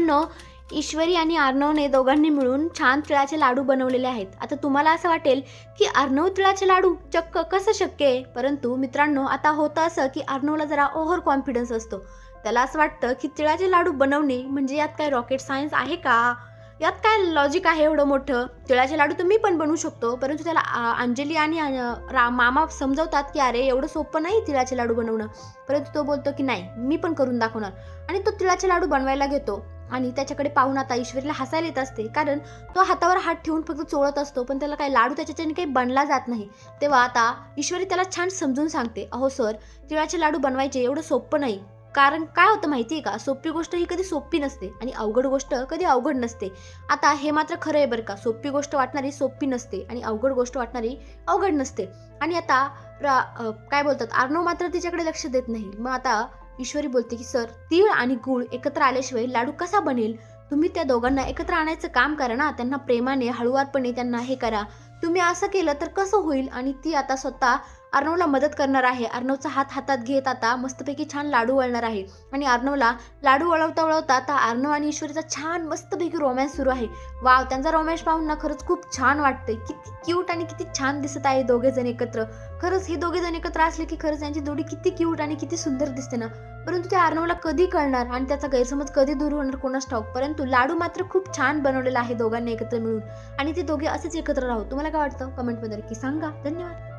मित्रांनो, ईश्वरी आणि अर्णवने दोघांनी मिळून छान तिळाचे लाडू बनवलेले आहेत. आता तुम्हाला असं वाटेल की अर्णव तिळाचे लाडू चक्क कसं शक्य आहे? परंतु मित्रांनो, आता होतं असं की अर्णवला जरा ओव्हर कॉन्फिडन्स असतो. त्याला असं वाटतं की तिळाचे लाडू बनवणे म्हणजे यात काय रॉकेट सायन्स आहे का? यात काय लॉजिक आहे एवढं मोठं? तिळाचे लाडू तर मी पण बनवू शकतो. परंतु त्याला अंजली आणि मामा समजवतात की अरे एवढं सोपं नाही तिळाचे लाडू बनवणं. परंतु तो बोलतो की नाही, मी पण करून दाखवणार. आणि तो तिळाचे लाडू बनवायला घेतो. आणि त्याच्याकडे पाहून आता ईश्वरीला हसायला येत असते, कारण तो हातावर हात ठेवून फक्त चोळत असतो, पण त्याला काही लाडू त्याच्याने काही बनला जात नाही. तेव्हा आता ईश्वरी त्याला छान समजून सांगते, अहो सर, तिळाचे लाडू बनवायचे एवढं सोपं नाही. कारण काय होतं माहिती आहे का, सोपी गोष्ट ही कधी सोपी नसते आणि अवघड गोष्ट कधी अवघड नसते. आता हे मात्र खरं आहे बरं का, सोपी गोष्ट वाटणारी सोपी नसते आणि अवघड गोष्ट वाटणारी अवघड नसते. आणि आता काय बोलतात, अर्णव मात्र तिच्याकडे लक्ष देत नाही. मग आता ईश्वरी बोलते की सर, तीळ आणि गूळ एकत्र आल्याशिवाय लाडू कसा बनेल? तुम्ही त्या दोघांना एकत्र आणायचं काम करा ना, त्यांना प्रेमाने हळुवारपणे त्यांना हे करा. तुम्ही असं केलं तर कसं होईल? आणि ती आता स्वतः अर्णवला मदत करणार आहे. अर्णवचा हात हातात घेत आता मस्तपैकी छान लाडू वळणार आहे. आणि अर्णवला लाडू वळवता वळवता आता अर्णव आणि ईश्वरीचा छान मस्तपैकी रोमॅन्स सुरू आहे. वाव, त्यांचा रोमॅन्स पाहून ना खरंच खूप छान वाटतंय. किती क्यूट आणि किती छान दिसत आहे दोघे जण एकत्र. खरंच हे दोघे जण एकत्र असले की खरंच यांची जोडी किती क्यूट आणि किती सुंदर दिसते ना. परंतु त्या अर्णवला कधी कळणार आणि त्याचा गैरसमज कधी दूर होणार कोणास ठाऊक. परंतु लाडू मात्र खूप छान बनवलेला आहे दोघांनी एकत्र मिळून. आणि ते दोघे असेच एकत्र राहू. तुम्हाला काय वाटतं? कमेंटमध्ये नक्की सांगा. धन्यवाद.